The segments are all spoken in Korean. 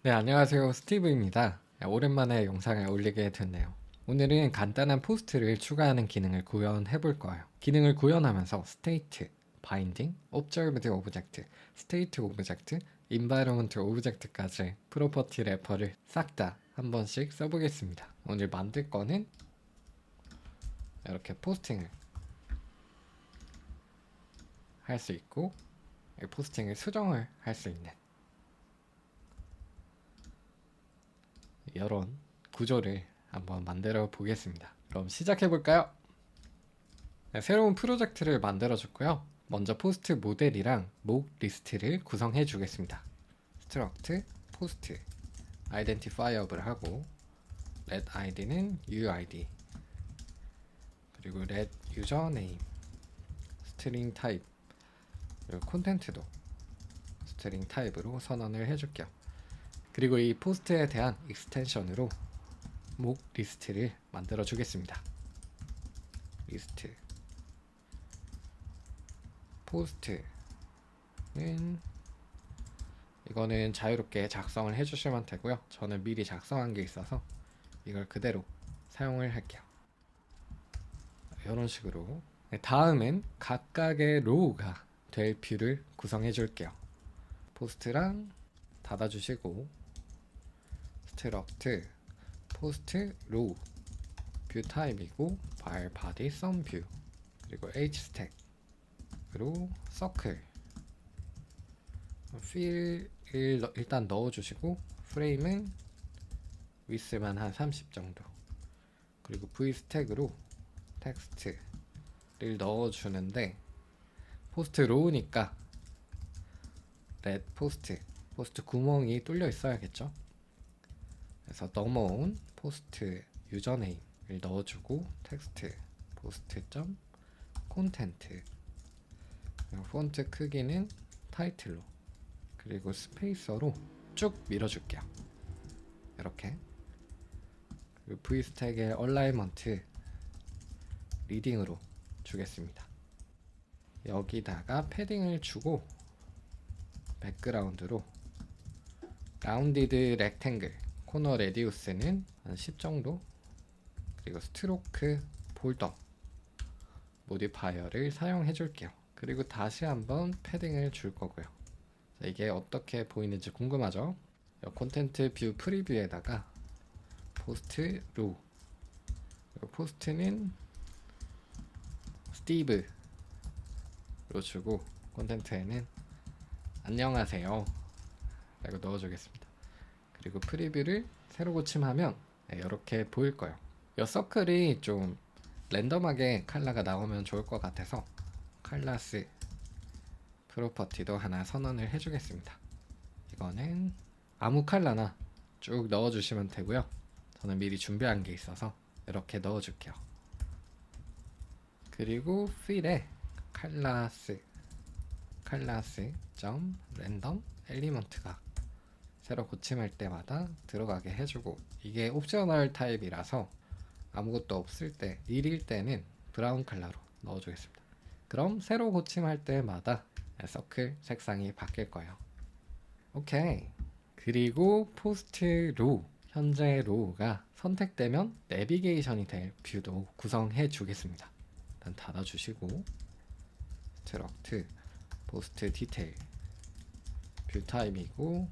네, 안녕하세요. 스티브입니다. 오랜만에 영상을 올리게 됐네요. 오늘은 간단한 포스트를 추가하는 기능을 구현해 볼 거예요. 기능을 구현하면서 state, binding, observed object, state object, environment object까지 프로퍼티 래퍼를 싹 다 한 번씩 써보겠습니다. 오늘 만들 거는 이렇게 포스팅을 할 수 있고 포스팅을 수정을 할 수 있는 이런 구조를 한번 만들어 보겠습니다. 그럼 시작해 볼까요? 네, 새로운 프로젝트를 만들어 줬고요. 먼저 포스트 모델이랑 목 리스트를 구성해 주겠습니다. struct post identifierable 하고 let id는 uid 그리고 let username string type 그리고 콘텐츠도 string 타입으로 선언을 해줄게요. 그리고 이 포스트에 대한 익스텐션으로 목 리스트를 만들어 주겠습니다. 리스트 포스트는 이거는 자유롭게 작성을 해주시면 되고요. 저는 미리 작성한 게 있어서 이걸 그대로 사용을 할게요. 이런 식으로. 다음은 각각의 로우가 될 뷰를 구성해 줄게요. 포스트랑 닫아주시고 struct post row 뷰 타입이고 발 body some view 그리고 hstack으로 circle fill을 일단 넣어주시고 프레임은 width만 한 30 정도 그리고 vstack으로 텍스트를 넣어주는데 포스트 로우니까 let 포스트 구멍이 뚫려 있어야겠죠. 그래서 넘어온 포스트 유저네임을 넣어주고 텍스트 포스트.콘텐트 폰트 크기는 타이틀로 그리고 스페이서로 쭉 밀어줄게요. 이렇게 그리고 v스택의 얼라이먼트 리딩으로 주겠습니다. 여기다가 패딩을 주고 백그라운드로 라운디드 렉탱글 코너 레디우스는 한 10 정도 그리고 스트로크 볼더 모디파이어를 사용해 줄게요. 그리고 다시 한번 패딩을 줄 거고요. 자, 이게 어떻게 보이는지 궁금하죠? 콘텐트 뷰 프리뷰에다가 포스트 로우 포스트는 스티브로 주고 콘텐트에는 안녕하세요 라고 넣어주겠습니다. 그리고 프리뷰를 새로 고침하면 이렇게 보일 거예요. 이 서클이 좀 랜덤하게 컬러가 나오면 좋을 것 같아서 클래스 프로퍼티도 하나 선언을 해주겠습니다. 이거는 아무 컬러나 쭉 넣어주시면 되고요. 저는 미리 준비한 게 있어서 이렇게 넣어줄게요. 그리고 필에 클래스 점 엘리먼트가 새로 고침할 때마다 들어가게 해주고 이게 옵셔널 타입이라서 아무것도 없을 때 일일 때는 브라운 컬러로 넣어주겠습니다. 그럼 새로 고침할 때마다 서클 색상이 바뀔 거예요. 오케이. 그리고 포스트 로우 현재 로우가 선택되면 내비게이션이 될 뷰도 구성해 주겠습니다. 일단 닫아주시고 스트럭트 포스트 디테일 뷰 타입이고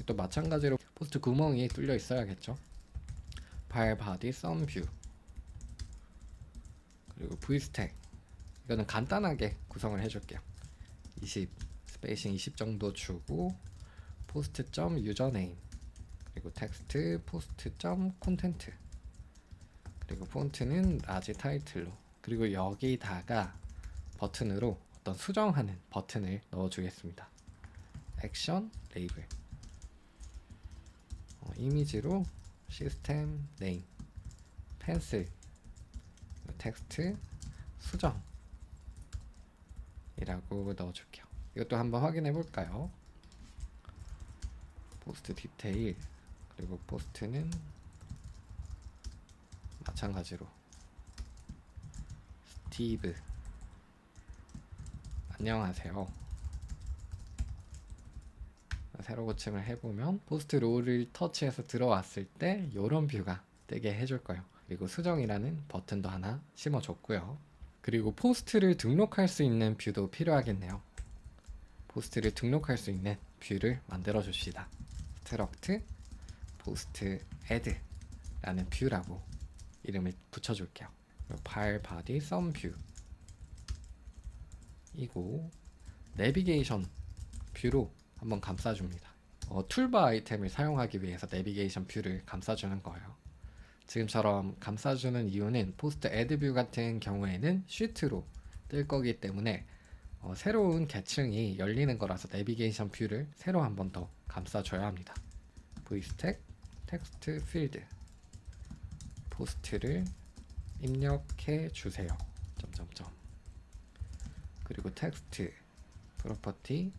또 마찬가지로 포스트 구멍이 뚫려 있어야겠죠. 발 바디 썸 뷰 그리고 v스택 이거는 간단하게 구성을 해줄게요. 20 스페이싱 20 정도 주고 포스트 점 유저네임 그리고 텍스트 포스트 점 콘텐트 그리고 폰트는 라지 타이틀로 그리고 여기다가 버튼으로 어떤 수정하는 버튼을 넣어주겠습니다. 액션 레이블 이미지로 시스템 네임 펜슬 텍스트 수정이라고 넣어줄게요. 이것도 한번 확인해 볼까요? 포스트 디테일 그리고 포스트는 마찬가지로 스티브 안녕하세요 세로 고침을 해보면 포스트 롤을 터치해서 들어왔을 때 이런 뷰가 뜨게 해줄 거예요. 그리고 수정이라는 버튼도 하나 심어줬고요. 그리고 포스트를 등록할 수 있는 뷰도 필요하겠네요. 포스트를 등록할 수 있는 뷰를 만들어 줍시다. 스트럭트 포스트 애드 라는 뷰라고 이름을 붙여줄게요. 파일 바디 썸 뷰 이고 내비게이션 뷰로 한번 감싸줍니다. 툴바 아이템을 사용하기 위해서 내비게이션 뷰를 감싸주는 거예요. 지금처럼 감싸주는 이유는 포스트 애드 뷰 같은 경우에는 쉬트로 뜰 거기 때문에 새로운 계층이 열리는 거라서 내비게이션 뷰를 새로 한 번 더 감싸줘야 합니다. vStack 텍스트 필드 포스트를 입력해 주세요. 점점점. 그리고 텍스트 프로퍼티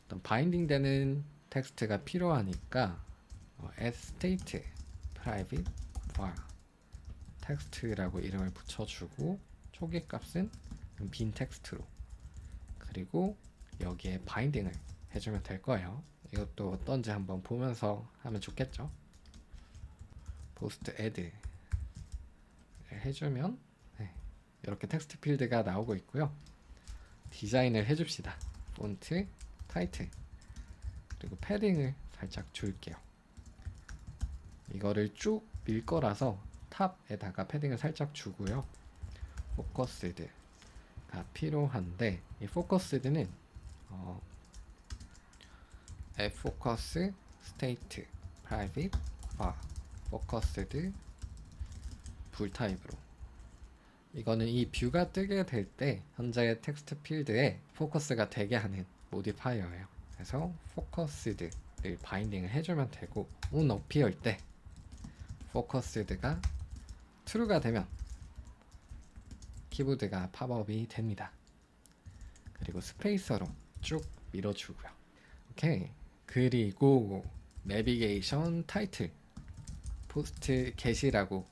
어떤 바인딩 되는 텍스트가 필요하니까 as state private var 텍스트라고 이름을 붙여주고 초기 값은 빈 텍스트로 그리고 여기에 바인딩을 해주면 될 거예요. 이것도 어떤지 한번 보면서 하면 좋겠죠. 포스트 애드 해주면 이렇게 텍스트 필드가 나오고 있고요. 디자인을 해줍시다. 폰트, 타이틀 그리고 패딩을 살짝 줄게요. 이거를 쭉 밀 거라서 탑에다가 패딩을 살짝 주고요. 포커스드가 필요한데 이 포커스드는 focus state private var focused 불 타입으로 이거는 이 뷰가 뜨게 될 때 현재 텍스트 필드에 포커스가 되게 하는 모디파이어예요. 그래서 focused를 바인딩을 해주면 되고 on appear 때 focused가 true가 되면 키보드가 팝업이 됩니다. 그리고 스페이서로 쭉 밀어주고요. 오케이. 그리고 내비게이션 타이틀 포스트 get이라고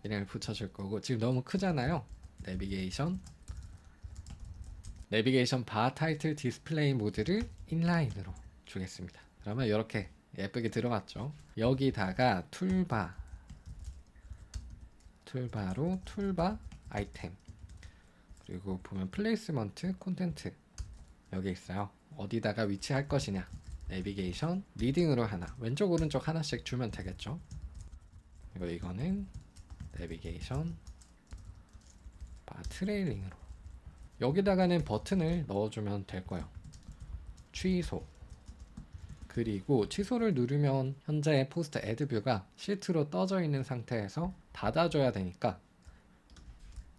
이름을 붙여줄 거고 지금 너무 크잖아요. 내비게이션 바 타이틀 디스플레이 모드를 인라인으로 주겠습니다. 그러면 이렇게 예쁘게 들어갔죠. 여기다가 툴바로 툴바 아이템 그리고 보면 플레이스먼트 콘텐트 여기 있어요. 어디다가 위치할 것이냐 내비게이션 리딩으로 하나 왼쪽 오른쪽 하나씩 주면 되겠죠. 그리고 이거는 내비게이션 바 트레일링으로 여기다가는 버튼을 넣어주면 될 거예요. 취소 그리고 취소를 누르면 현재 포스트 애드 뷰가 시트로 떠져 있는 상태에서 닫아줘야 되니까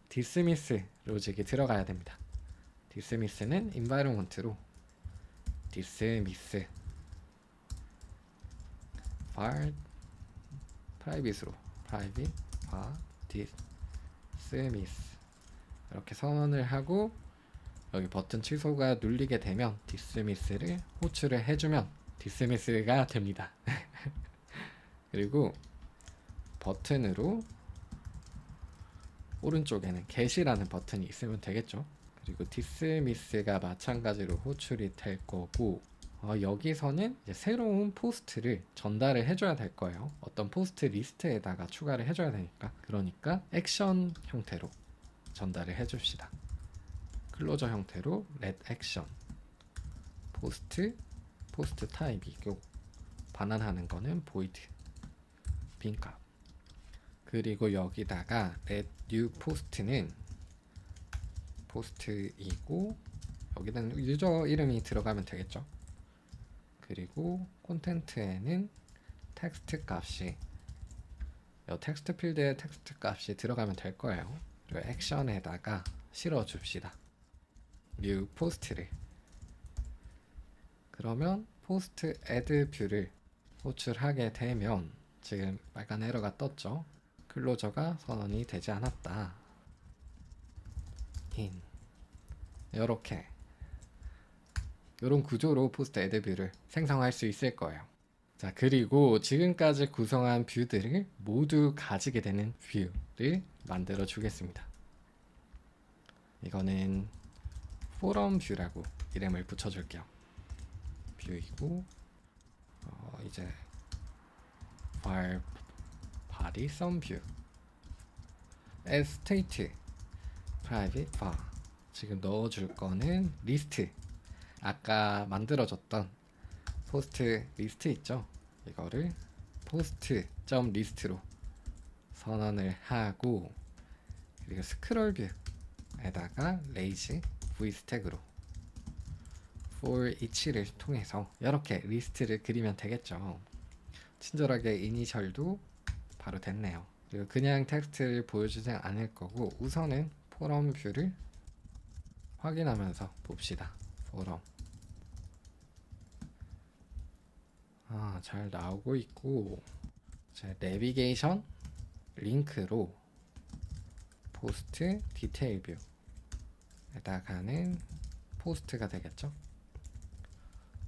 디스미스 로직이 들어가야 됩니다. 디스미스는 environment로 디스미스 var private로 private var dismiss 이렇게 선언을 하고 여기 버튼 취소가 눌리게 되면 디스미스를 호출을 해주면 디스미스가 됩니다. 그리고 버튼으로 오른쪽에는 get이라는 버튼이 있으면 되겠죠. 그리고 디스미스가 마찬가지로 호출이 될 거고 여기서는 이제 새로운 포스트를 전달을 해줘야 될 거예요. 어떤 포스트 리스트에다가 추가를 해줘야 되니까 그러니까 액션 형태로 전달을 해줍시다. 클로저 형태로 let action 포스트 타입이고 반환하는 거는 void 빈값 그리고 여기다가 let new post는 포스트이고 여기는 유저 이름이 들어가면 되겠죠. 그리고 콘텐츠에는 텍스트 값이 이 텍스트 필드에 텍스트 값이 들어가면 될 거예요. 그리고 액션에다가 실어 줍시다. new post를 그러면 포스트 애드 뷰를 호출하게 되면 지금 빨간 에러가 떴죠. 클로저가 선언이 되지 않았다. 이렇게 이런 구조로 포스트 애드 뷰를 생성할 수 있을 거예요. 자 그리고 지금까지 구성한 뷰들을 모두 가지게 되는 뷰를 만들어 주겠습니다. 이거는 포럼 뷰라고 이름을 붙여줄게요. 뷰이고 이제 file body some view as state private var 지금 넣어줄 거는 리스트 아까 만들어줬던 포스트 리스트 있죠? 이거를 post.list로 선언을 하고 그리고 스크롤 뷰에다가 lazy v스택으로 for each를 통해서 이렇게 리스트를 그리면 되겠죠. 친절하게 이니셜도 바로 됐네요. 그리고 그냥 텍스트를 보여주지 않을 거고 우선은 포럼 뷰를 확인하면서 봅시다. 포럼 잘 나오고 있고 제 내비게이션 링크로 포스트 디테일 뷰에다가는 포스트가 되겠죠.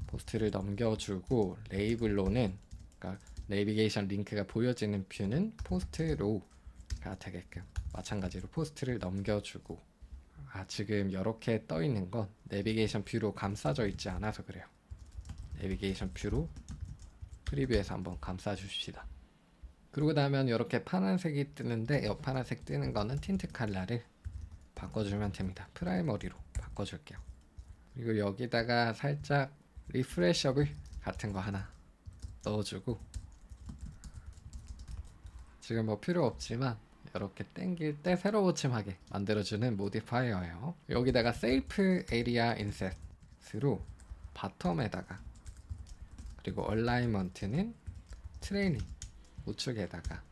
포스트를 넘겨주고 레이블로는 그러니까 내비게이션 링크가 보여지는 뷰는 포스트로가 되게끔 마찬가지로 포스트를 넘겨주고 지금 이렇게 떠 있는 건 내비게이션 뷰로 감싸져 있지 않아서 그래요. 내비게이션 뷰로 프리뷰에서 한번 감싸 주십시다. 그러고 나면 이렇게 파란색이 뜨는데 이 파란색 뜨는 거는 틴트 컬러를 바꿔주면 됩니다. 프라이머리로 바꿔줄게요. 그리고 여기다가 살짝 리프레셔블 같은 거 하나 넣어주고 지금 뭐 필요 없지만 이렇게 땡길 때 새로워침하게 만들어주는 모디파이어예요. 여기다가 셀프 에리아 인셋으로 바텀에다가 그리고 얼라이먼트는 트레이닝 우측에다가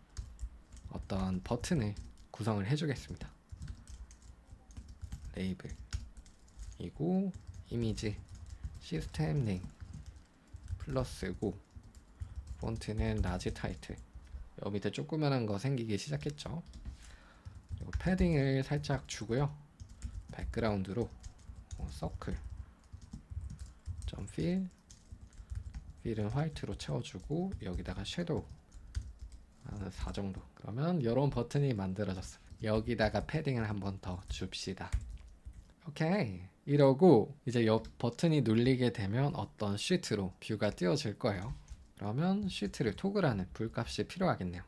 어떤 버튼을 구성을 해주겠습니다. 레이블이고 이미지 시스템 네임 플러스고 폰트는 라지 타이틀 여기 밑에 조그만한 거 생기기 시작했죠. 그리고 패딩을 살짝 주고요. 백그라운드로 서클 좀 필은 화이트로 채워주고 여기다가 섀도우 한 4 정도 그러면 이런 버튼이 만들어졌어요. 여기다가 패딩을 한번 더 줍시다. 오케이 이러고 이제 옆 버튼이 눌리게 되면 어떤 시트로 뷰가 띄워질 거예요. 그러면 시트를 토글하는 불값이 필요하겠네요.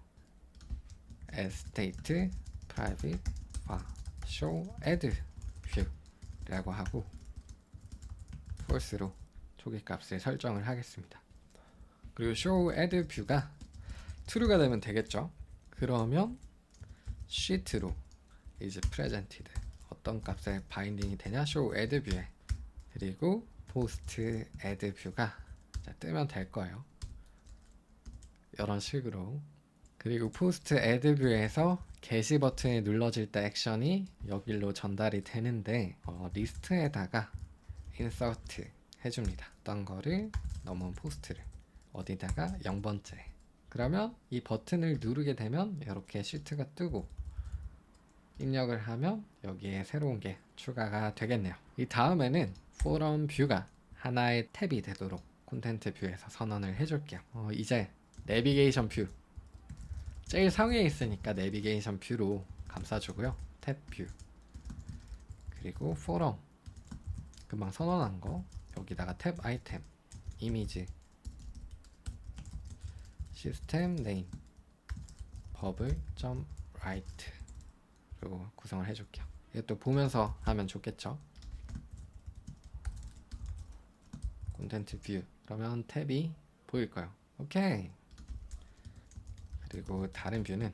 as state private var show add view 라고 하고 false로 초기 값을 설정을 하겠습니다. 그리고 show add view가 true가 되면 되겠죠. 그러면 sheet로 is presented 어떤 값에 바인딩이 되냐 show add view에 그리고 post add view가 뜨면 될 거예요. 이런 식으로 그리고 포스트 애드 뷰에서 게시 버튼이 눌러질 때 액션이 여기로 전달이 되는데 리스트에다가 인서트 해줍니다. 어떤 거를 넘은 포스트를 어디다가 0번째 그러면 이 버튼을 누르게 되면 이렇게 시트가 뜨고 입력을 하면 여기에 새로운 게 추가가 되겠네요. 이 다음에는 포럼 뷰가 하나의 탭이 되도록 콘텐트 뷰에서 선언을 해줄게요. 이제 내비게이션 뷰 제일 상위에 있으니까 내비게이션 뷰로 감싸주고요. 탭 뷰 그리고 포럼 금방 선언한 거 여기다가 탭 아이템 이미지 시스템 네임 bubble.write로 구성을 해줄게요. 이것도 보면서 하면 좋겠죠. 콘텐트 뷰 그러면 탭이 보일 거예요. 오케이. 그리고 다른 뷰는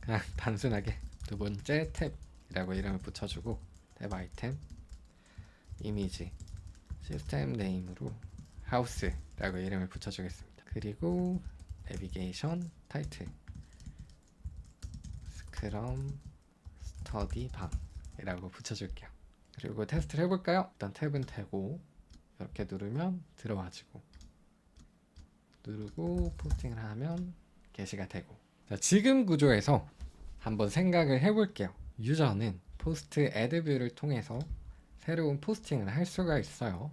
그냥 단순하게 두 번째 탭이라고 이름을 붙여주고 탭 아이템 이미지 시스템 네임으로 하우스라고 이름을 붙여주겠습니다. 그리고 내비게이션 타이틀 스크럼 스터디 방이라고 붙여줄게요. 그리고 테스트를 해볼까요? 일단 탭은 되고 이렇게 누르면 들어와지고 누르고 포스팅을 하면 게시가 되고 자, 지금 구조에서 한번 생각을 해볼게요. 유저는 포스트 애드뷰를 통해서 새로운 포스팅을 할 수가 있어요.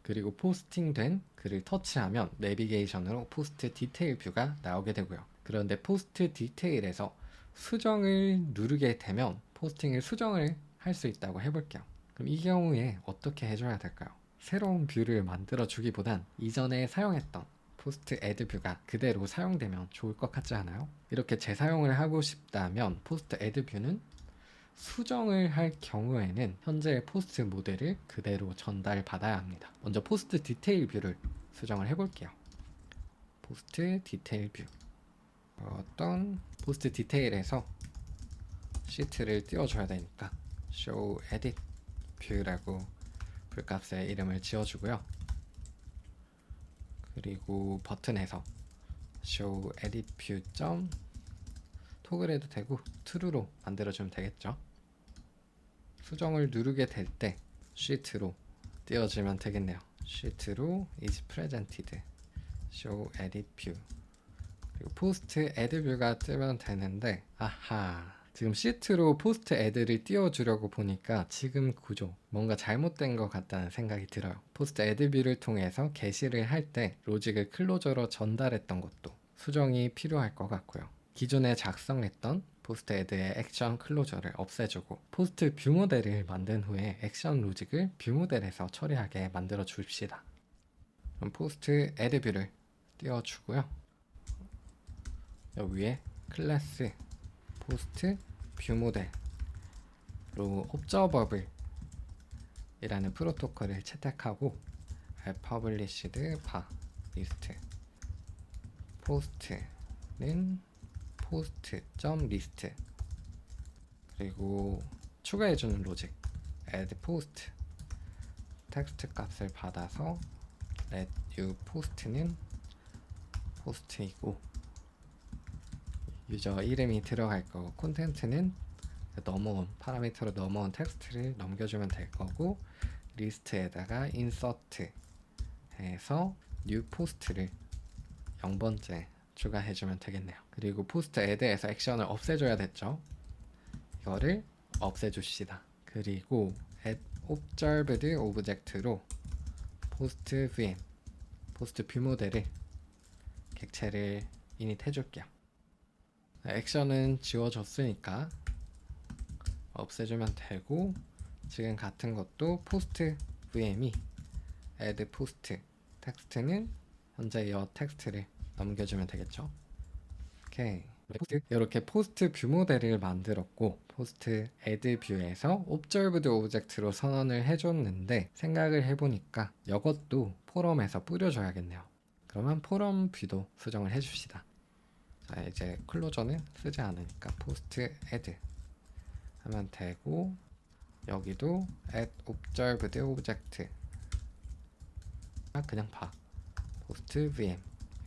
그리고 포스팅된 글을 터치하면 내비게이션으로 포스트 디테일 뷰가 나오게 되고요. 그런데 포스트 디테일에서 수정을 누르게 되면 포스팅을 수정을 할 수 있다고 해볼게요. 그럼 이 경우에 어떻게 해줘야 될까요? 새로운 뷰를 만들어 주기보단 이전에 사용했던 포스트 애드 뷰가 그대로 사용되면 좋을 것 같지 않아요? 이렇게 재사용을 하고 싶다면 포스트 애드 뷰는 수정을 할 경우에는 현재의 포스트 모델을 그대로 전달받아야 합니다. 먼저 포스트 디테일 뷰를 수정을 해볼게요. 포스트 디테일 뷰, 어떤 포스트 디테일에서 시트를 띄워줘야 되니까 show edit 뷰라고 불값의 이름을 지어주고요. 그리고 버튼에서 show edit view 토글해도 되고 true로 만들어주면 되겠죠. 수정을 누르게 될 때 sheet로 띄워주면 되겠네요. sheet로 is presented show edit view, 그리고 post add view가 뜨면 되는데, 아하, 지금 시트로 포스트 애드를 띄워주려고 보니까 지금 구조 뭔가 잘못된 것 같다는 생각이 들어요. 포스트 애드 뷰를 통해서 게시를 할 때 로직을 클로저로 전달했던 것도 수정이 필요할 것 같고요. 기존에 작성했던 포스트 애드의 액션 클로저를 없애주고 포스트 뷰 모델을 만든 후에 액션 로직을 뷰 모델에서 처리하게 만들어 줍시다. 그럼 포스트 애드 뷰를 띄워주고요. 여기 위에 클래스 포스트 뷰 모델로 옵저버블 이라는 프로토콜을 채택하고 published bar list post는 post.list, 그리고 추가해주는 로직 add post 텍스트 값을 받아서 let you post는 post이고 유저 이름이 들어갈 거고 콘텐츠는 넘어온 파라미터로 넘어온 텍스트를 넘겨주면 될 거고 리스트에다가 insert 해서 new post를 0번째 추가해주면 되겠네요. 그리고 포스트 add에서 액션을 없애줘야 됐죠. 이거를 없애줍시다. 그리고 add observed object로 post vm 포스트 뷰 모델을 객체를 init 해줄게요. 액션은 지워졌으니까 없애주면 되고, 지금 같은 것도 포스트 vm이 add post 텍스트는 현재 이 텍스트를 넘겨주면 되겠죠. 오케이. 이렇게 포스트 뷰 모델을 만들었고 포스트 add 뷰에서 observed object로 선언을 해줬는데, 생각을 해보니까 이것도 포럼에서 뿌려줘야겠네요. 그러면 포럼 뷰도 수정을 해줍시다. 자, 이제 클로저는 쓰지 않으니까 post add 하면 되고, 여기도 add observed object 그냥 봐 post vm,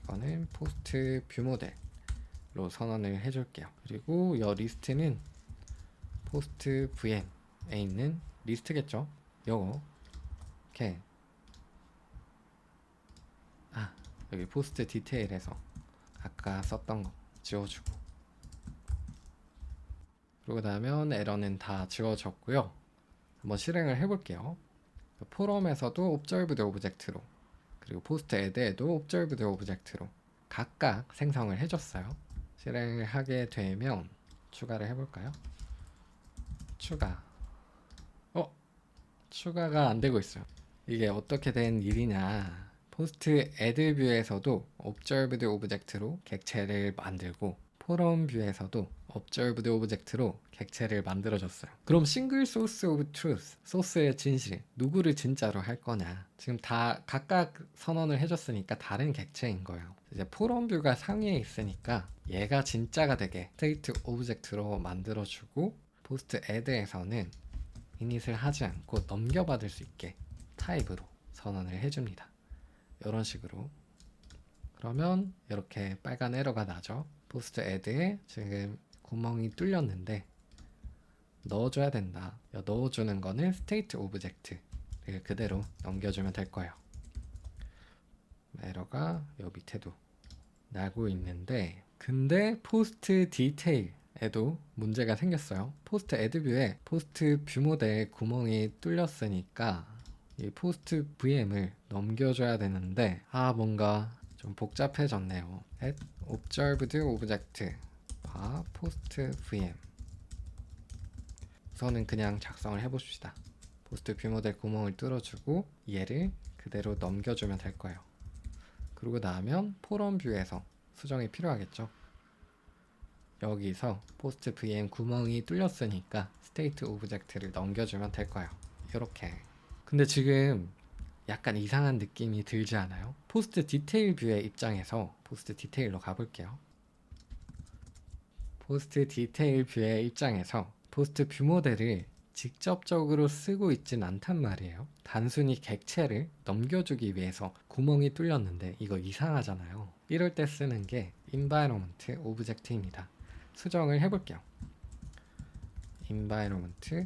이거는 post 뷰 모델로 선언을 해줄게요. 그리고 이 리스트는 post vm에 있는 리스트겠죠. 요거 이렇게 여기 포스트 디테일에서 아까 썼던 거 지워주고, 그러고 나면 에러는 다 지워졌고요. 한번 실행을 해볼게요. 포럼에서도 observed object로, 그리고 포스트 add에도 observed object로 각각 생성을 해줬어요. 실행을 하게 되면 추가를 해볼까요? 추가가 안 되고 있어요. 이게 어떻게 된 일이냐, 포스트 애드 뷰에서도 observed object로 객체를 만들고 포럼 뷰에서도 observed object로 객체를 만들어줬어요. 그럼 싱글 소스 오브 트루스, 소스의 진실, 누구를 진짜로 할 거냐, 지금 다 각각 선언을 해줬으니까 다른 객체인 거예요. 이제 포럼 뷰가 상위에 있으니까 얘가 진짜가 되게 스테이트 오브젝트로 만들어주고, 포스트 애드에서는 이닛을 하지 않고 넘겨받을 수 있게 타입으로 선언을 해줍니다. 이런 식으로. 그러면 이렇게 빨간 에러가 나죠. 포스트 애드에 지금 구멍이 뚫렸는데 넣어줘야 된다. 넣어주는 거는 스테이트 오브젝트를 그대로 넘겨주면 될 거예요. 에러가 요 밑에도 나고 있는데, 근데 포스트 디테일에도 문제가 생겼어요. 포스트 애드 뷰에 포스트 뷰 모델 구멍이 뚫렸으니까 이 포스트 vm을 넘겨줘야 되는데, 뭔가 좀 복잡해졌네요. add observed object post vm, 우선은 그냥 작성을 해봅시다. 포스트 뷰 모델 구멍을 뚫어주고 얘를 그대로 넘겨주면 될 거예요. 그러고 나면 포럼 뷰에서 수정이 필요하겠죠. 여기서 포스트 vm 구멍이 뚫렸으니까 스테이트 오브젝트를 넘겨주면 될 거예요. 이렇게. 근데 지금 약간 이상한 느낌이 들지 않아요? 포스트 디테일 뷰의 입장에서 포스트 디테일로 가볼게요. 포스트 디테일 뷰의 입장에서 포스트 뷰 모델을 직접적으로 쓰고 있진 않단 말이에요. 단순히 객체를 넘겨주기 위해서 구멍이 뚫렸는데 이거 이상하잖아요. 이럴 때 쓰는 게 environment object입니다. 수정을 해볼게요. environment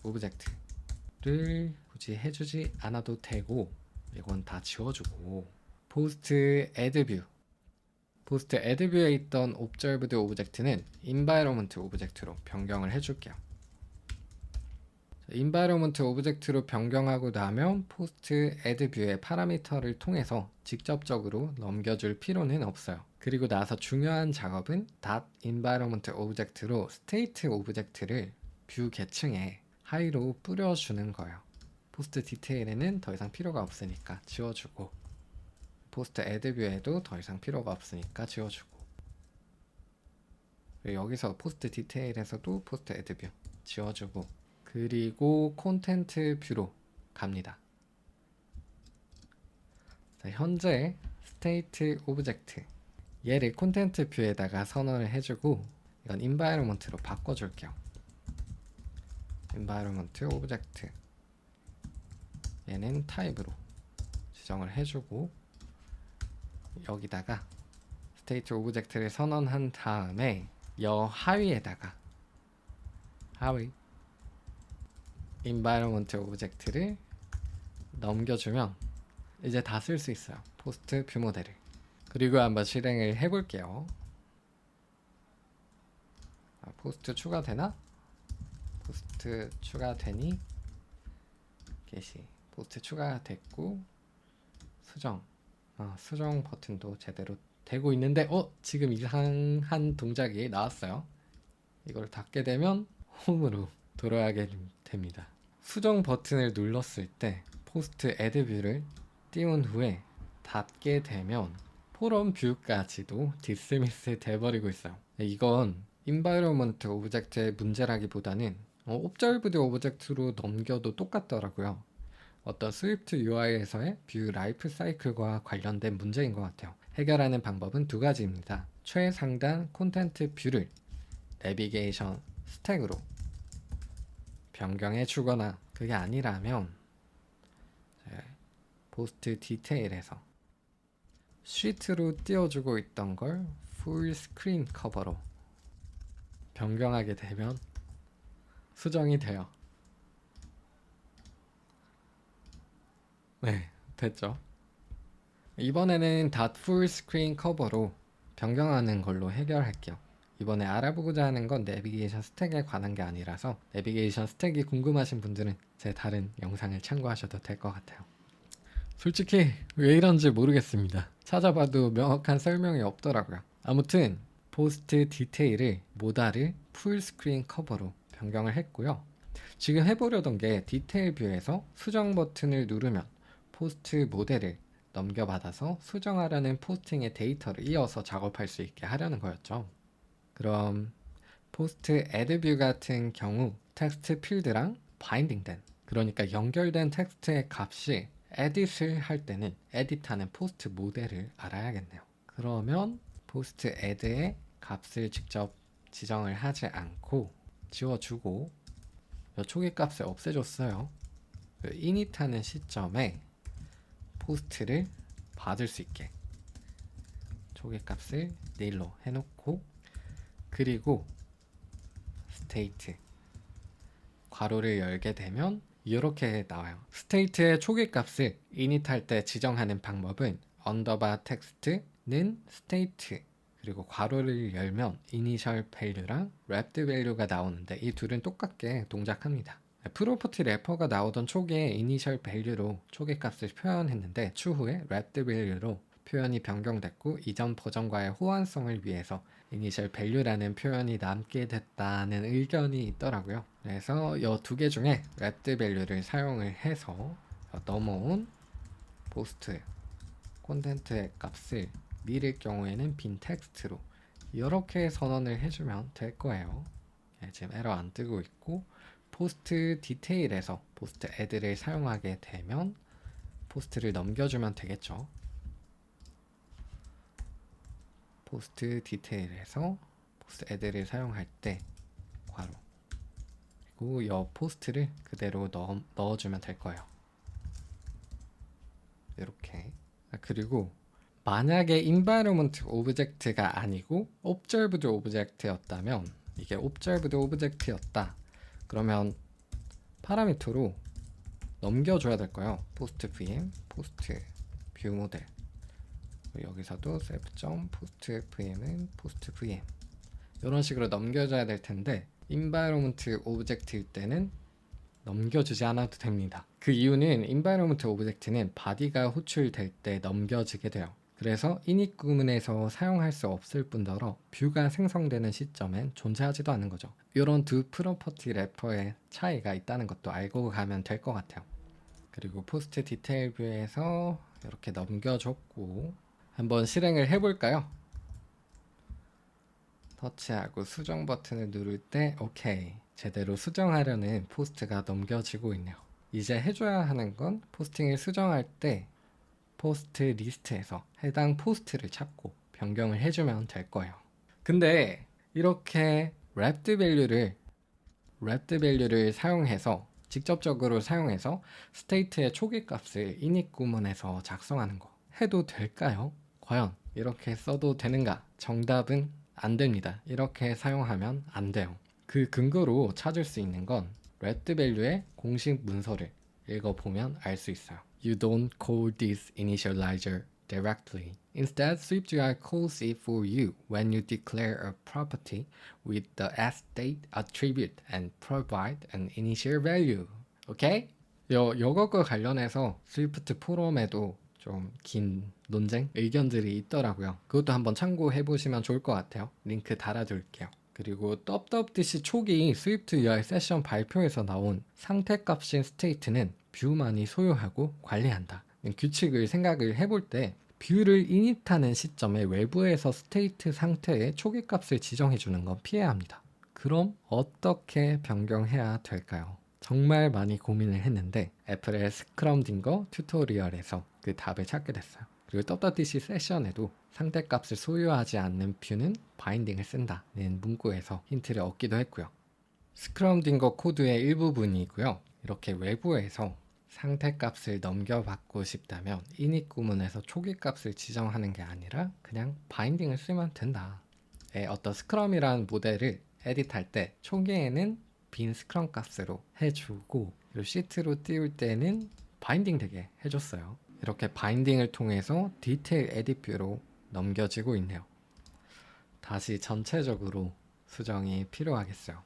object를 굳이 해주지 않아도 되고, 이건 다 지워주고, 포스트 add view, 포스트 add view에 있던 observed object는 environment object로 변경을 해줄게요. environment object로 변경하고 나면 포스트 add view의 파라미터를 통해서 직접적으로 넘겨줄 필요는 없어요. 그리고 나서 중요한 작업은 .environment object로 state object를 뷰 계층에 하이로 뿌려주는 거예요. 포스트 디테일에는 더 이상 필요가 없으니까 지워주고, 포스트 add view에도 더 이상 필요가 없으니까 지워주고, 여기서 포스트 디테일에서도 포스트 add view 지워주고, 그리고 콘텐트 뷰로 갑니다. 자, 현재 스테이트 오브젝트, 얘를 콘텐트 뷰에다가 선언을 해주고, 이건 environment로 바꿔줄게요. environment 오브젝트, 얘는 타입으로 지정을 해주고, 여기다가 스테이트 오브젝트를 선언한 다음에 여 하위에다가 하위 environment 오브젝트를 넘겨주면 이제 다 쓸 수 있어요. 포스트 뷰 모델을. 그리고 한번 실행을 해볼게요. 포스트 추가되나? 포스트 추가되니? 게시. 포스트 추가됐고, 수정. 수정 버튼도 제대로 되고 있는데, 지금 이상한 동작이 나왔어요. 이걸 닫게 되면 홈으로 돌아가게 됩니다. 수정 버튼을 눌렀을 때 포스트 add 뷰를 띄운 후에 닫게 되면 포럼 뷰까지도 디스미스 돼버리고 있어요. 이건 environment 오브젝트의 문제라기보다는 observed 오브젝트로 넘겨도 똑같더라고요. 어떤 스위프트 UI에서의 뷰 라이프 사이클과 관련된 문제인 것 같아요. 해결하는 방법은 두 가지입니다. 최상단 콘텐트 뷰를 내비게이션 스택으로 변경해 주거나, 그게 아니라면 포스트 디테일에서 시트로 띄워주고 있던 걸 풀 스크린 커버로 변경하게 되면 수정이 돼요. 네, 됐죠. 이번에는 풀 스크린 커버로 변경하는 걸로 해결할게요. 이번에 알아보고자 하는 건 내비게이션 스택에 관한 게 아니라서 내비게이션 스택이 궁금하신 분들은 제 다른 영상을 참고하셔도 될 것 같아요. 솔직히 왜 이런지 모르겠습니다. 찾아봐도 명확한 설명이 없더라고요. 아무튼 포스트 디테일을 모달을 풀 스크린 커버로 변경을 했고요. 지금 해보려던 게 디테일 뷰에서 수정 버튼을 누르면 포스트 모델을 넘겨받아서 수정하려는 포스팅의 데이터를 이어서 작업할 수 있게 하려는 거였죠. 그럼 포스트 add view 같은 경우 텍스트 필드랑 바인딩된, 그러니까 연결된 텍스트의 값이 edit을 할 때는 edit하는 포스트 모델을 알아야겠네요. 그러면 포스트 add의 값을 직접 지정을 하지 않고 지워주고, 초기 값을 없애줬어요. init하는 시점에 포스트를 받을 수 있게 초기 값을 nil로 해놓고, 그리고 state 괄호를 열게 되면 이렇게 나와요. state의 초기 값을 init 할 때 지정하는 방법은 언더바 텍스트는 state, 그리고 괄호를 열면 initial value랑 wrapped value가 나오는데 이 둘은 똑같게 동작합니다. 프로퍼티 래퍼가 나오던 초기에 initial value로 초기 값을 표현했는데 추후에 wrapped value로 표현이 변경됐고, 이전 버전과의 호환성을 위해서 initial value라는 표현이 남게 됐다는 의견이 있더라고요. 그래서 이 두 개 중에 wrapped value를 사용을 해서 넘어온 포스트 콘텐츠의 값을 미를 경우에는 빈 텍스트로 이렇게 선언을 해주면 될 거예요. 지금 에러 안 뜨고 있고, 포스트 디테일에서 포스트 애드를 사용하게 되면 포스트를 넘겨주면 되겠죠. 포스트 디테일에서 포스트 애드를 사용할 때 괄호 그리고 여 포스트를 그대로 넣어주면 될 거예요. 이렇게. 그리고 만약에 environment object가 아니고 observed object였다면, 이게 observed object였다 그러면 파라미터로 넘겨줘야 될 거예요. post vm, post view model. 여기서도 self.post vm은 post vm 이런 식으로 넘겨줘야 될 텐데, environment object일 때는 넘겨주지 않아도 됩니다. 그 이유는 environment object는 body가 호출될 때 넘겨지게 돼요. 그래서 init 구문에서 사용할 수 없을 뿐더러 뷰가 생성되는 시점엔 존재하지도 않는 거죠. 이런 두 프로퍼티 래퍼의 차이가 있다는 것도 알고 가면 될 것 같아요. 그리고 포스트 디테일 뷰에서 이렇게 넘겨줬고, 한번 실행을 해볼까요? 터치하고 수정 버튼을 누를 때 오케이, 제대로 수정하려는 포스트가 넘겨지고 있네요. 이제 해줘야 하는 건 포스팅을 수정할 때 포스트 리스트에서 해당 포스트를 찾고 변경을 해주면 될 거예요. 근데 이렇게 wrapped value를 사용해서 직접적으로 사용해서 스테이트의 초기 값을 init 구문에서 작성하는 거 해도 될까요? 과연 이렇게 써도 되는가? 정답은 안 됩니다. 이렇게 사용하면 안 돼요. 그 근거로 찾을 수 있는 건 wrapped value의 공식 문서를 읽어보면 알 수 있어요. You don't call this initializer directly. Instead, SwiftUI calls it for you when you declare a property with the sState attribute and provide an initial value. 오케이? 이것과 관련해서 스위프트 포럼에도 좀 긴 논쟁, 의견들이 있더라고요. 그것도 한번 참고해 보시면 좋을 것 같아요. 링크 달아둘게요. 그리고 떡떡듯이 초기 스위프트 UI 세션 발표에서 나온 상태값인 스테이트는 뷰만이 소유하고 관리한다. 규칙을 생각을 해볼 때 뷰를 이닛하는 시점에 외부에서 스테이트 상태의 초기 값을 지정해 주는 건 피해야 합니다. 그럼 어떻게 변경해야 될까요? 정말 많이 고민을 했는데 애플의 스크럼딩거 튜토리얼에서 그 답을 찾게 됐어요. 그리고 떡떡듯이 세션에도 상태값을 소유하지 않는 뷰는 바인딩을 쓴다는 문구에서 힌트를 얻기도 했고요. 스크럼딩거 코드의 일부분이고요. 이렇게 외부에서 상태값을 넘겨받고 싶다면 init 구문에서 초기값을 지정하는 게 아니라 그냥 바인딩을 쓰면 된다. 어떤 스크럼이라는 모델을 에디트할 때 초기에는 빈 스크럼 값으로 해주고, 그리고 시트로 띄울 때는 바인딩 되게 해줬어요. 이렇게 바인딩을 통해서 디테일 에딧 뷰로 넘겨지고 있네요. 다시 전체적으로 수정이 필요하겠어요.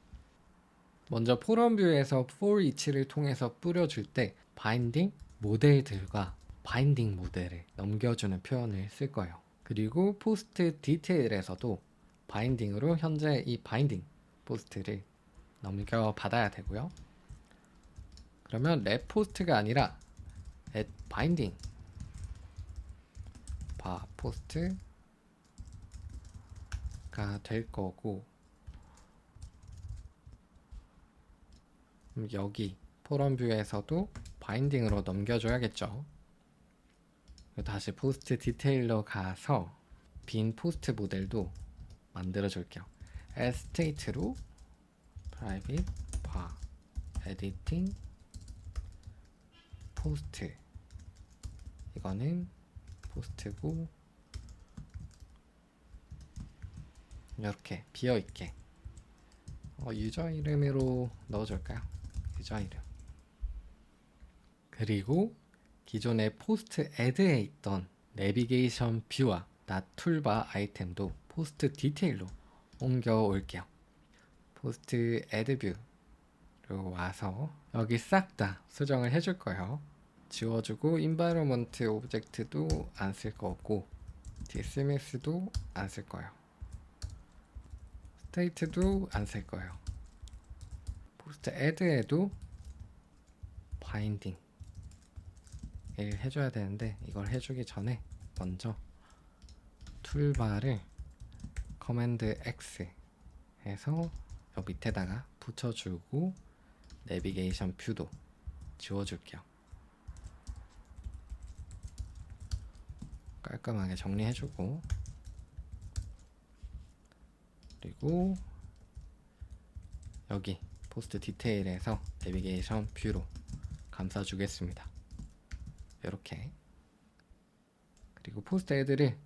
먼저 포럼 뷰에서 for each를 통해서 뿌려줄 때 바인딩 모델들과 바인딩 모델을 넘겨주는 표현을 쓸 거예요. 그리고 포스트 디테일에서도 바인딩으로 현재 이 바인딩 포스트를 넘겨받아야 되고요. 그러면 랩 포스트가 아니라 at binding 바 포스트가 될 거고, 여기 포럼 뷰에서도 바인딩으로 넘겨줘야겠죠. 다시 포스트 디테일러 가서 빈 포스트 모델도 만들어 줄게요. as state로 private 바 editing 포스트, 이거는 포스트고 이렇게 비어있게 유저 이름으로 넣어줄까요? 유저 이름. 그리고 기존의 포스트 애드에 있던 내비게이션 뷰와 낫 툴바 아이템도 포스트 디테일로 옮겨 올게요. 포스트 애드 뷰로 와서 여기 싹 다 수정을 해줄 거예요. 지워주고 environment 오브젝트도 안 쓸 거고, dismiss도 안 쓸 거예요. state도 안 쓸 거예요. 포스트 add에도 바인딩 해줘야 되는데 이걸 해주기 전에 먼저 툴바를 커맨드 X 해서 여 밑에다가 붙여주고 내비게이션 뷰도 지워줄게요. 깔끔하게 정리해주고, 그리고 여기 포스트 디테일에서 내비게이션 뷰로 감싸주겠습니다. 이렇게. 그리고 포스트 헤드를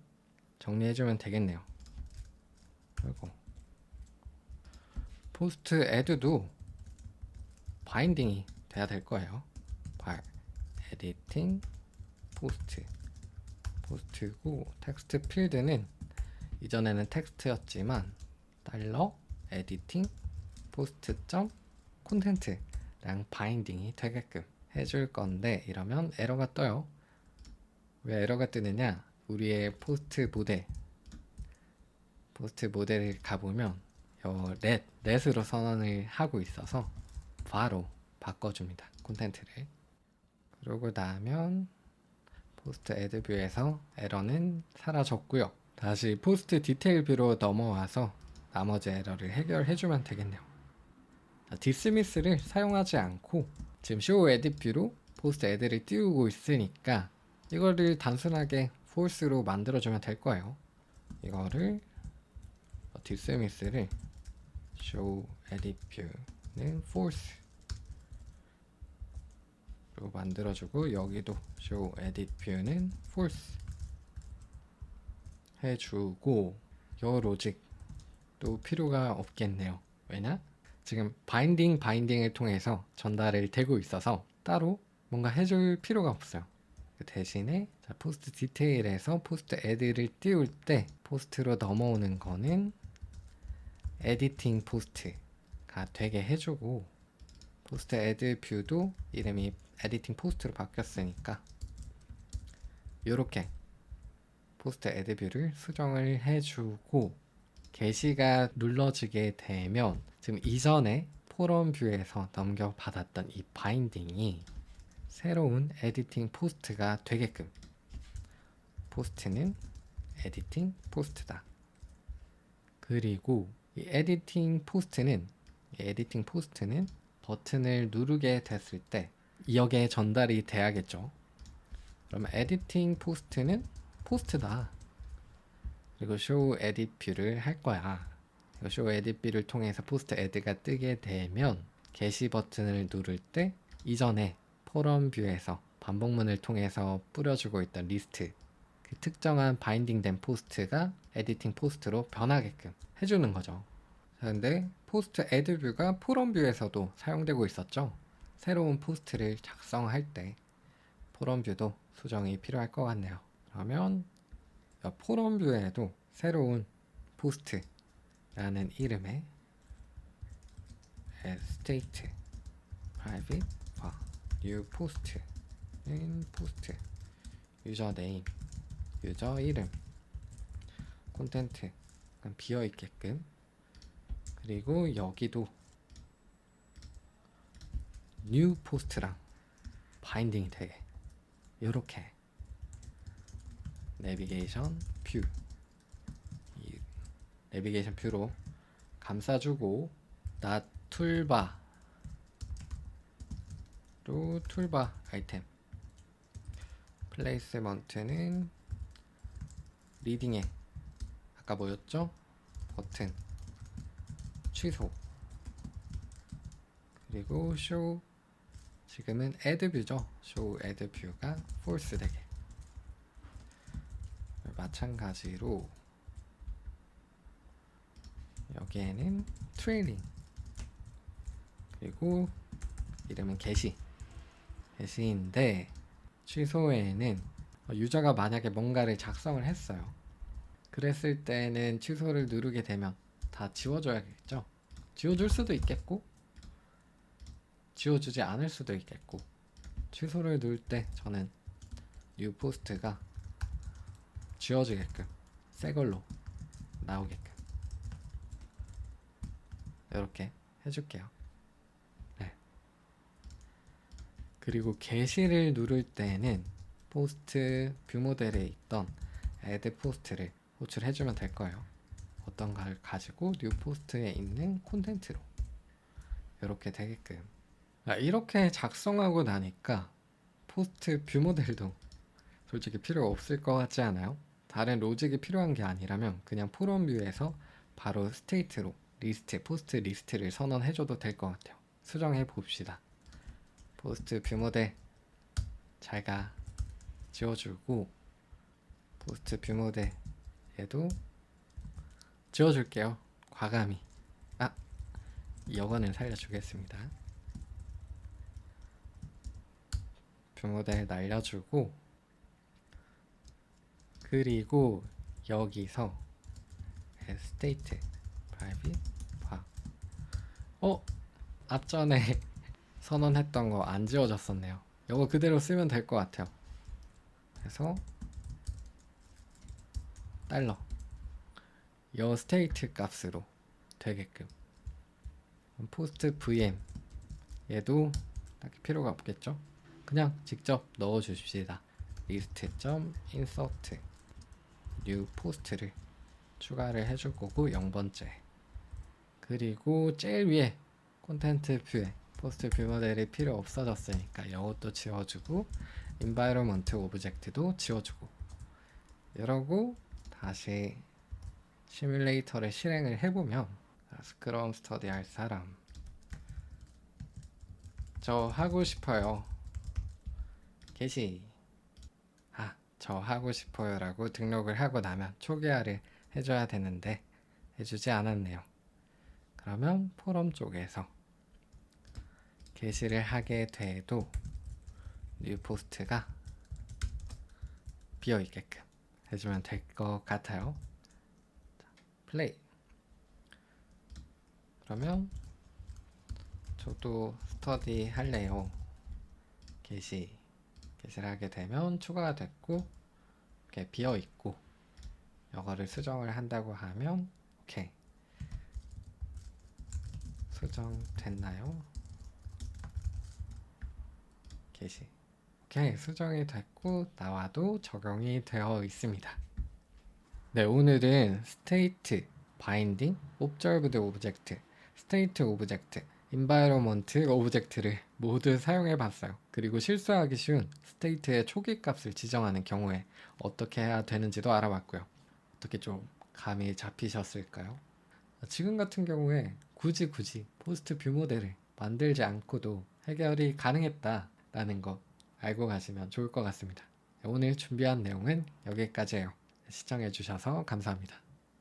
정리해주면 되겠네요. 그리고 포스트 헤드도 바인딩이 돼야 될 거예요. 에디팅 포스트, 포스트고, 텍스트 필드는 이전에는 텍스트였지만 달러 에디팅 포스트 점 콘텐트랑 바인딩이 되게끔 해줄 건데, 이러면 에러가 떠요. 왜 에러가 뜨느냐? 우리의 포스트 모델을 가보면 렛으로 선언을 하고 있어서 바로 바꿔줍니다, 콘텐트를. 그러고 나면 포스트 애드 뷰에서 에러는 사라졌고요. 다시 포스트 디테일 뷰로 넘어와서 나머지 에러를 해결해주면 되겠네요. 디스미스를 사용하지 않고 지금 쇼 에딧 뷰로 포스트 애드를 띄우고 있으니까 이거를 단순하게 false로 만들어주면 될 거예요. 이거를 디스미스를 show edit view는 false 로 만들어주고, 여기도 show edit view는 false 해주고, 요 로직도 필요가 없겠네요. 왜냐? 지금 바인딩을 통해서 전달을 되고 있어서 따로 뭔가 해줄 필요가 없어요. 그 대신에 포스트 디테일에서 포스트 애드를 띄울 때 포스트로 넘어오는 거는 에디팅 포스트가 되게 해주고, 포스트 애드 뷰도 이름이 에디팅 포스트로 바뀌었으니까 이렇게 포스트 애드 뷰를 수정을 해주고, 게시가 눌러지게 되면 지금 이전에 포럼 뷰에서 넘겨받았던 이 바인딩이 새로운 에디팅 포스트가 되게끔, 포스트는 에디팅 포스트다. 그리고 이 에디팅 포스트는 버튼을 누르게 됐을 때 여기에 전달이 돼야겠죠. 그러면 에디팅 포스트는 포스트다. 그리고 show edit view를 할 거야. show edit view를 통해서 포스트 애드가 뜨게 되면 게시 버튼을 누를 때 이전에 포럼 뷰에서 반복문을 통해서 뿌려주고 있던 리스트, 그 특정한 바인딩된 포스트가 에디팅 포스트로 변하게끔 해주는 거죠. 그런데 포스트 애드 뷰가 포럼 뷰에서도 사용되고 있었죠. 새로운 포스트를 작성할 때 포럼 뷰도 수정이 필요할 것 같네요. 그러면 포럼 뷰에도 새로운 포스트라는 이름의 state private new post는 포스트, 유저 네임, 유저 이름, 콘텐트 비어 있게끔, 그리고 여기도 new post랑 바인딩이 되게 이렇게 내비게이션 뷰로 감싸주고, 나 툴바로 툴바 아이템 플레이스먼트는 리딩에 아까 뭐였죠? 버튼 취소, 그리고 show, 지금은 add 뷰죠. show add 뷰가 false 되게. 마찬가지로 여기에는 트레일링, 그리고 이름은 게시인데, 취소에는 유저가 만약에 뭔가를 작성을 했어요. 그랬을 때는 취소를 누르게 되면 다 지워줘야겠죠. 지워줄 수도 있겠고 지워주지 않을 수도 있겠고, 취소를 누를 때 저는 뉴 포스트가 지워지게끔 새 걸로 나오게끔 이렇게 해줄게요. 네. 그리고 게시를 누를 때는 포스트 뷰 모델에 있던 add 포스트를 호출해주면 될 거예요. 어떤 걸 가지고 뉴 포스트에 있는 콘텐츠로 이렇게 되게끔. 이렇게 작성하고 나니까 포스트 뷰 모델도 솔직히 필요 없을 것 같지 않아요? 다른 로직이 필요한 게 아니라면 그냥 포럼 뷰에서 바로 스테이트로 리스트, 포스트 리스트를 선언해줘도 될 것 같아요. 수정해 봅시다. 포스트 뷰 모델 잘가 지워주고, 포스트 뷰 모델 얘도 지워줄게요. 과감히. 이거는 살려주겠습니다. 뷰 모델 날려주고, 그리고 여기서 state private 봐. 앞전에 선언했던 거 안 지워졌었네요. 이거 그대로 쓰면 될 것 같아요. 그래서 달러 여 스테이트 값으로 되게끔. 포스트 vm 얘도 딱히 필요가 없겠죠? 그냥 직접 넣어 주십시다. list.insert new post를 추가를 해줄 거고 0번째. 그리고 제일 위에 콘텐트 뷰에 포스트 뷰 모델이 필요 없어졌으니까 이것도 지워주고 environment 오브젝트도 지워주고 이러고 다시 시뮬레이터를 실행을 해보면 스크럼 스터디 할 사람 저 하고 싶어요 게시 저 하고 싶어요 라고 등록을 하고 나면 초기화를 해줘야 되는데 해주지 않았네요. 그러면 포럼 쪽에서 게시를 하게 돼도 뉴 포스트가 비어 있게끔 해주면 될 것 같아요. 플레이. 그러면 저도 스터디 할래요. 게시를 하게 되면 추가가 됐고 이렇게 비어 있고 이거를 수정을 한다고 하면 오케이 수정됐나요? 게시 오케이 수정이 됐고 나와도 적용이 되어 있습니다. 네, 오늘은 스테이트, 바인딩, 옵저브드 오브젝트, 스테이트 오브젝트, 인바이러먼트 오브젝트를 모두 사용해 봤어요. 그리고 실수하기 쉬운 스테이트의 초기 값을 지정하는 경우에 어떻게 해야 되는지도 알아봤고요. 어떻게 좀 감이 잡히셨을까요? 지금 같은 경우에 굳이 포스트 뷰 모델을 만들지 않고도 해결이 가능했다라는 거 알고 가시면 좋을 것 같습니다. 오늘 준비한 내용은 여기까지예요. 시청해주셔서 감사합니다.